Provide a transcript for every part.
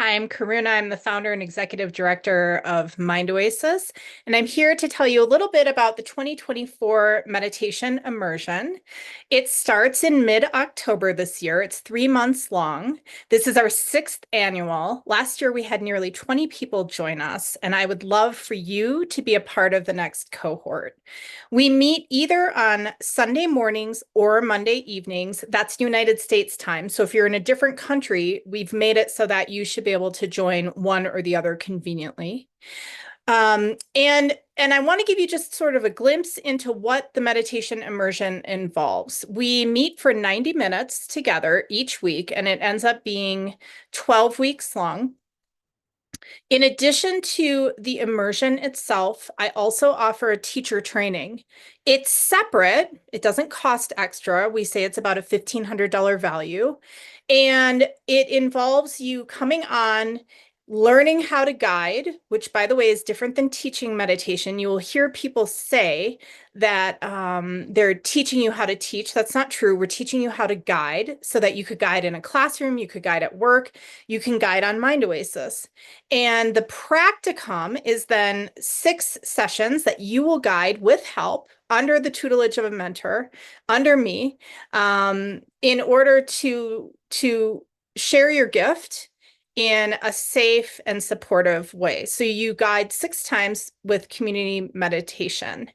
Hi, I'm Karuna. I'm the founder and executive director of Mind Oasis, and I'm here to tell you a little bit about the 2024 meditation immersion. It starts in mid-October this year. It's 3 months long. This is our sixth annual. Last year, we had nearly 20 people join us, and I would love for you to be a part of the next cohort. We meet either on Sunday mornings or Monday evenings. That's United States time. So if you're in a different country, we've made it so that you should be able to join one or the other conveniently. And I want to give you just sort of a glimpse into what the meditation immersion involves. We meet for 90 minutes together each week, and it ends up being 12 weeks long. In addition to the immersion itself, I also offer a teacher training. It's separate. It doesn't cost extra. We say it's about a $1,500 value. And it involves you coming on, learning how to guide, which, by the way, is different than teaching meditation. You will hear people say that they're teaching you how to teach. That's not true. We're teaching you how to guide so that you could guide in a classroom, you could guide at work, you can guide on Mind Oasis. And the practicum is then 6 sessions that you will guide with help under the tutelage of a mentor, under me, in order to share your gift in a safe and supportive way. So you guide 6 times with community meditation.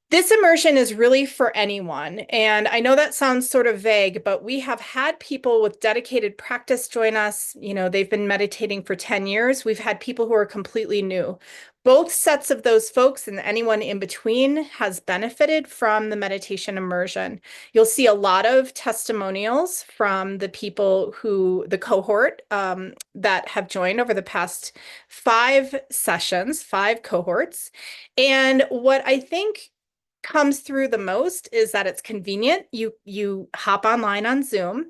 This immersion is really for anyone. And I know that sounds sort of vague, but we have had people with dedicated practice join us. You know, they've been meditating for 10 years. We've had people who are completely new. Both sets of those folks and anyone in between has benefited from the meditation immersion. You'll see a lot of testimonials from the people the cohort that have joined over the past 5 sessions, 5 cohorts. And what I think comes through the most is that it's convenient. You hop online on Zoom,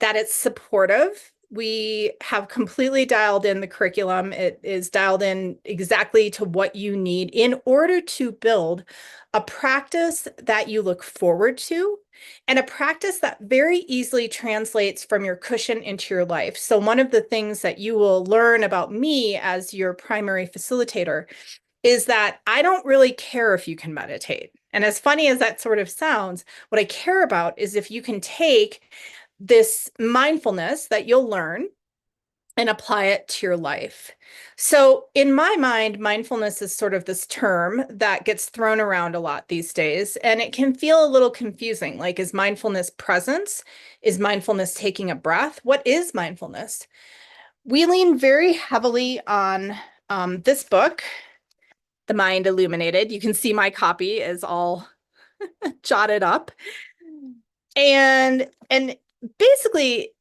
that it's supportive. We have completely dialed in the curriculum. It is dialed in exactly to what you need in order to build a practice that you look forward to and a practice that very easily translates from your cushion into your life. So one of the things that you will learn about me as your primary facilitator is that I don't really care if you can meditate. And as funny as that sort of sounds, what I care about is if you can take this mindfulness that you'll learn and apply it to your life. So in my mind, mindfulness is sort of this term that gets thrown around a lot these days, and it can feel a little confusing. Like, is mindfulness presence? Is mindfulness taking a breath? What is mindfulness? We lean very heavily on this book, The Mind Illuminated. You can see my copy is all jotted up. And basically,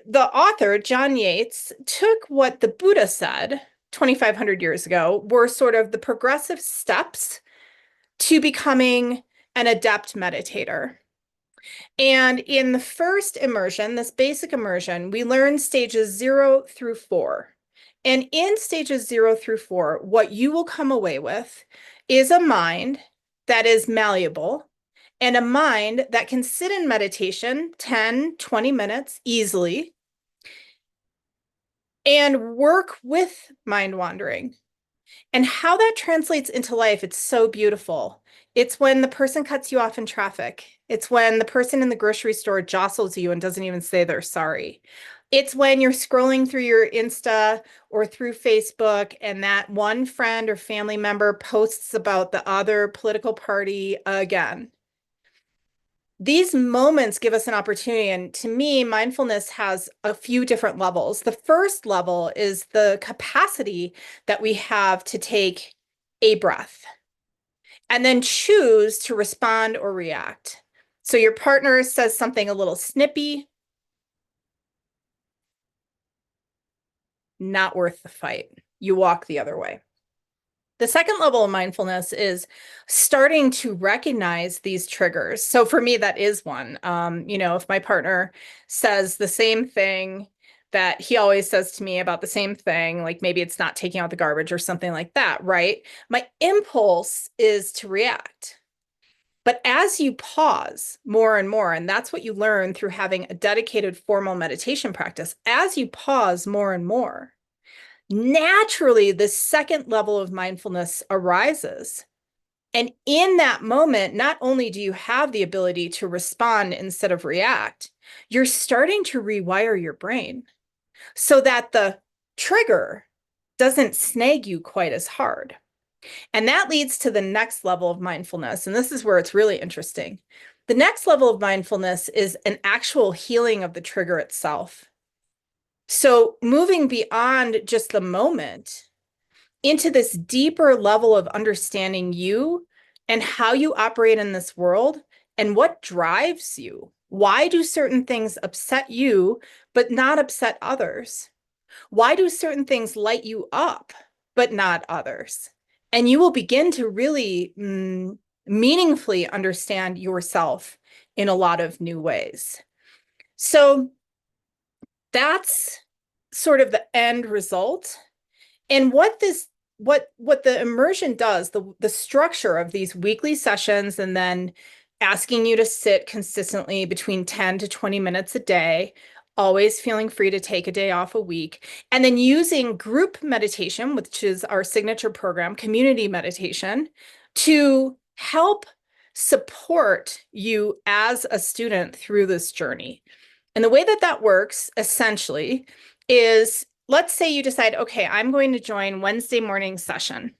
the author, John Yates, took what the Buddha said 2,500 years ago were sort of the progressive steps to becoming an adept meditator. And in the first immersion, this basic immersion, we learn stages 0 through 4. And in stages 0 through 4, what you will come away with is a mind that is malleable and a mind that can sit in meditation 10, 20 minutes easily and work with mind wandering. And how that translates into life, it's so beautiful. It's when the person cuts you off in traffic. It's when the person in the grocery store jostles you and doesn't even say they're sorry. It's when you're scrolling through your Insta or through Facebook and that one friend or family member posts about the other political party again. These moments give us an opportunity. And to me, mindfulness has a few different levels. The first level is the capacity that we have to take a breath and then choose to respond or react. So your partner says something a little snippy, not worth the fight. You walk the other way. The second level of mindfulness is starting to recognize these triggers. So for me, that is one. If my partner says the same thing that he always says to me about the same thing, like maybe it's not taking out the garbage or something like that, right? My impulse is to react. But as you pause more and more, and that's what you learn through having a dedicated formal meditation practice, as you pause more and more, naturally the second level of mindfulness arises. And in that moment, not only do you have the ability to respond instead of react, you're starting to rewire your brain so that the trigger doesn't snag you quite as hard. And that leads to the next level of mindfulness. And this is where it's really interesting. The next level of mindfulness is an actual healing of the trigger itself. So moving beyond just the moment into this deeper level of understanding you and how you operate in this world and what drives you. Why do certain things upset you, but not upset others? Why do certain things light you up, but not others? And you will begin to really meaningfully understand yourself in a lot of new ways. So that's sort of the end result. And what the immersion does, the structure of these weekly sessions, and then asking you to sit consistently between 10 to 20 minutes a day, always feeling free to take a day off a week, and then using group meditation, which is our signature program, community meditation, to help support you as a student through this journey. And the way that that works essentially is, let's say you decide, okay, I'm going to join Wednesday morning session.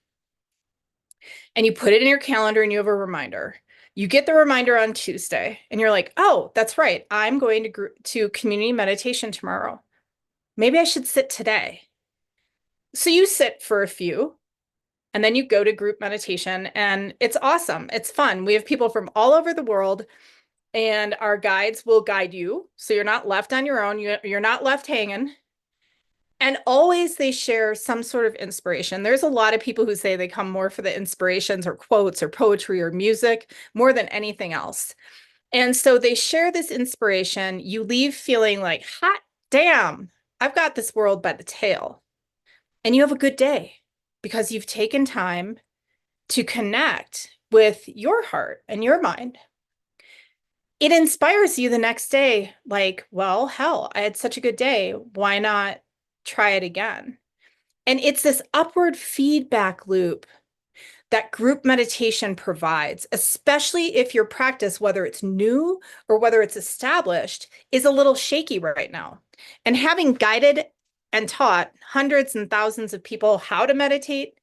And you put it in your calendar and you have a reminder. You get the reminder on Tuesday and you're like, oh, that's right. I'm going to community meditation tomorrow. Maybe I should sit today. So you sit for a few and then you go to group meditation and it's awesome. It's fun. We have people from all over the world and our guides will guide you. So you're not left on your own. You're not left hanging. And always they share some sort of inspiration. There's a lot of people who say they come more for the inspirations or quotes or poetry or music more than anything else. And so they share this inspiration. You leave feeling like, hot damn, I've got this world by the tail. And you have a good day because you've taken time to connect with your heart and your mind. It inspires you the next day, like, well, hell, I had such a good day. Why not try it again? And it's this upward feedback loop that group meditation provides, especially if your practice, whether it's new or whether it's established, is a little shaky right now. And having guided and taught hundreds and thousands of people how to meditate,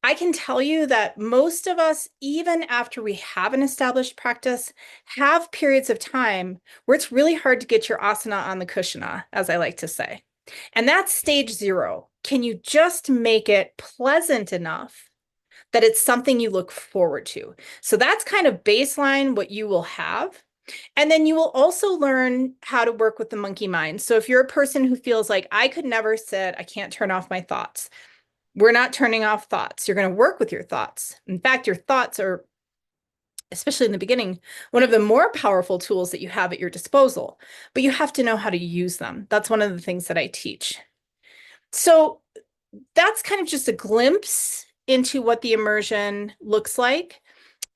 I can tell you that most of us, even after we have an established practice, have periods of time where it's really hard to get your asana on the kushana, as I like to say. And that's stage 0. Can you just make it pleasant enough that it's something you look forward to? So that's kind of baseline what you will have. And then you will also learn how to work with the monkey mind. So if you're a person who feels like I could never sit, I can't turn off my thoughts. We're not turning off thoughts. You're going to work with your thoughts. In fact, your thoughts are, especially in the beginning, one of the more powerful tools that you have at your disposal, but you have to know how to use them. That's one of the things that I teach. So that's kind of just a glimpse into what the immersion looks like.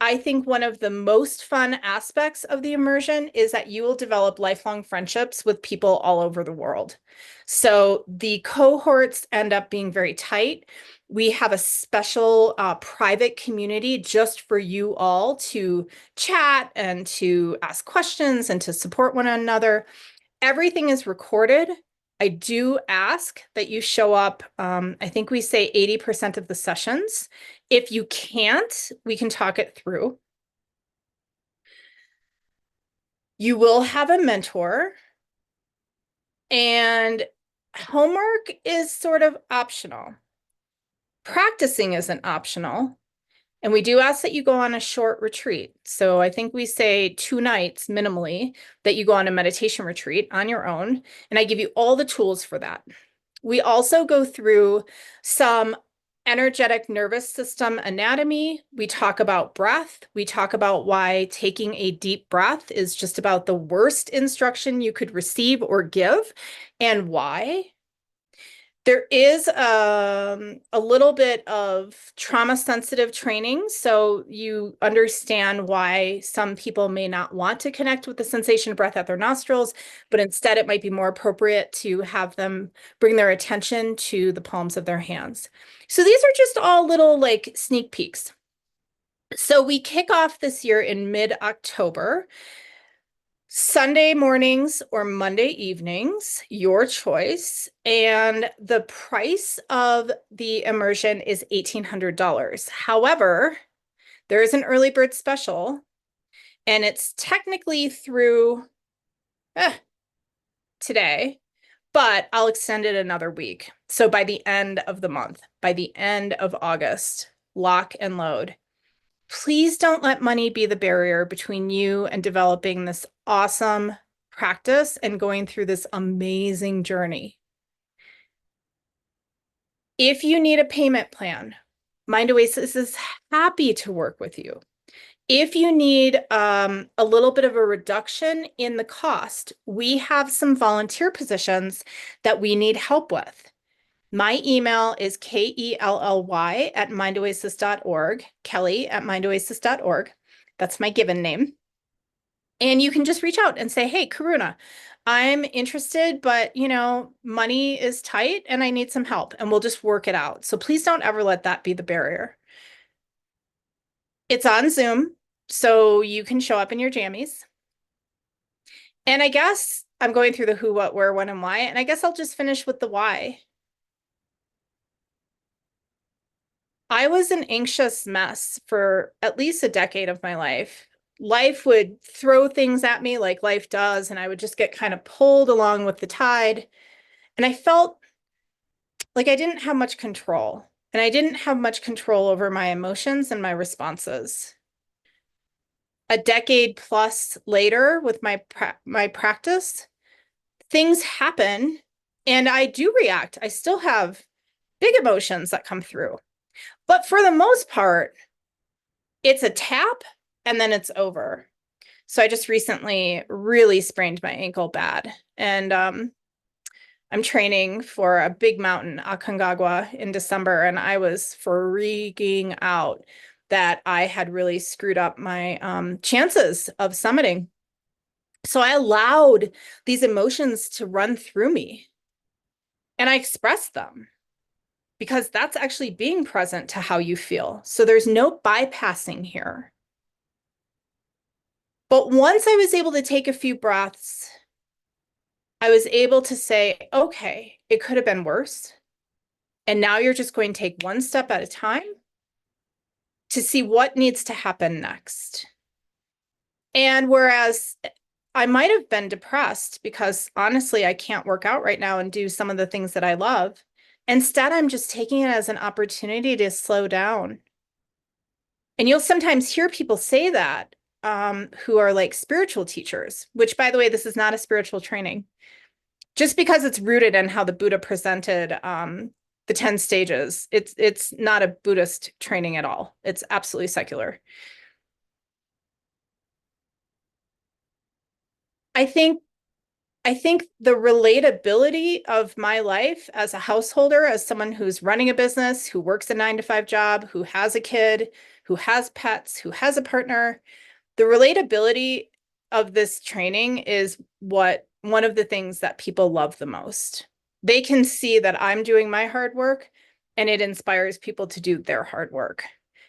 I think one of the most fun aspects of the immersion is that you will develop lifelong friendships with people all over the world. So the cohorts end up being very tight. We have a special private community just for you all to chat and to ask questions and to support one another. Everything is recorded. I do ask that you show up. I think we say 80% of the sessions. If you can't, we can talk it through. You will have a mentor, and homework is sort of optional. Practicing isn't optional. And we do ask that you go on a short retreat. So I think we say 2 nights minimally that you go on a meditation retreat on your own. And I give you all the tools for that. We also go through some energetic nervous system anatomy. We talk about breath. We talk about why taking a deep breath is just about the worst instruction you could receive or give and why. There is a little bit of trauma sensitive training. So you understand why some people may not want to connect with the sensation of breath at their nostrils, but instead it might be more appropriate to have them bring their attention to the palms of their hands. So these are just all little like sneak peeks. So we kick off this year in mid-October. Sunday mornings or Monday evenings, your choice. And the price of the immersion is $1,800. However, there is an early bird special, and it's technically through today, but I'll extend it another week. So by the end of the month, by the end of August, lock and load. Please don't let money be the barrier between you and developing this awesome practice and going through this amazing journey. If you need a payment plan, Mind Oasis is happy to work with you. If you need a little bit of a reduction in the cost, we have some volunteer positions that we need help with. My email is kelly@mindoasis.org, kelly@mindoasis.org. That's my given name. And you can just reach out and say, hey, Karuna, I'm interested, but money is tight and I need some help, and we'll just work it out. So please don't ever let that be the barrier. It's on Zoom, so you can show up in your jammies. And I guess I'm going through the who, what, where, when, and why. And I guess I'll just finish with the why. I was an anxious mess for at least a decade of my life. Life would throw things at me like life does, and I would just get kind of pulled along with the tide. And I felt like I didn't have much control, and I didn't have much control over my emotions and my responses. A decade plus later with my practice, things happen and I do react. I still have big emotions that come through. But for the most part, it's a tap and then it's over. So I just recently really sprained my ankle bad. And I'm training for a big mountain, Aconcagua, in December. And I was freaking out that I had really screwed up my chances of summiting. So I allowed these emotions to run through me. And I expressed them, because that's actually being present to how you feel. So there's no bypassing here. But once I was able to take a few breaths, I was able to say, okay, it could have been worse. And now you're just going to take one step at a time to see what needs to happen next. And whereas I might have been depressed because honestly, I can't work out right now and do some of the things that I love, instead, I'm just taking it as an opportunity to slow down. And you'll sometimes hear people say that who are like spiritual teachers, which, by the way, this is not a spiritual training. Just because it's rooted in how the Buddha presented the 10 stages, it's not a Buddhist training at all. It's absolutely secular. I think the relatability of my life as a householder, as someone who's running a business, who works a 9-to-5 job, who has a kid, who has pets, who has a partner, the relatability of this training is one of the things that people love the most. They can see that I'm doing my hard work and it inspires people to do their hard work.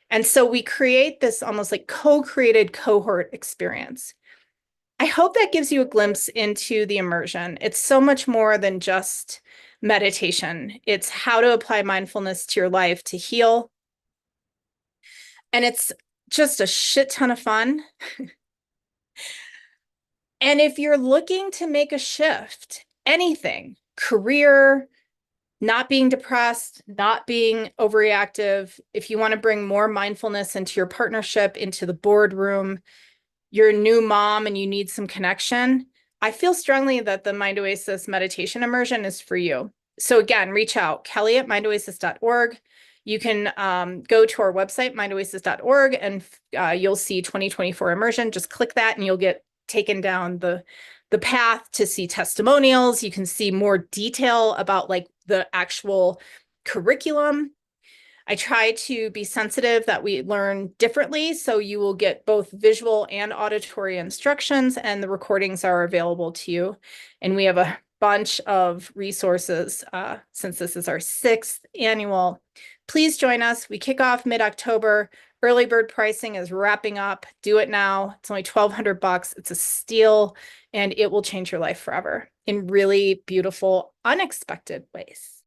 And so we create this almost like co-created cohort experience. I hope that gives you a glimpse into the immersion. It's so much more than just meditation. It's how to apply mindfulness to your life to heal. And it's just a shit ton of fun. And if you're looking to make a shift, anything, career, not being depressed, not being overreactive, if you want to bring more mindfulness into your partnership, into the boardroom, you're a new mom and you need some connection, I feel strongly that the Mind Oasis meditation immersion is for you. So again, reach out, kelly@mindoasis.org. You can go to our website, mindoasis.org, and you'll see 2024 immersion. Just click that and you'll get taken down the path to see testimonials. You can see more detail about like the actual curriculum. I try to be sensitive that we learn differently, so you will get both visual and auditory instructions, and the recordings are available to you. And we have a bunch of resources since this is our 6th annual. Please join us. We kick off mid-October. Early bird pricing is wrapping up. Do it now. It's only $1,200. It's a steal, and it will change your life forever in really beautiful, unexpected ways.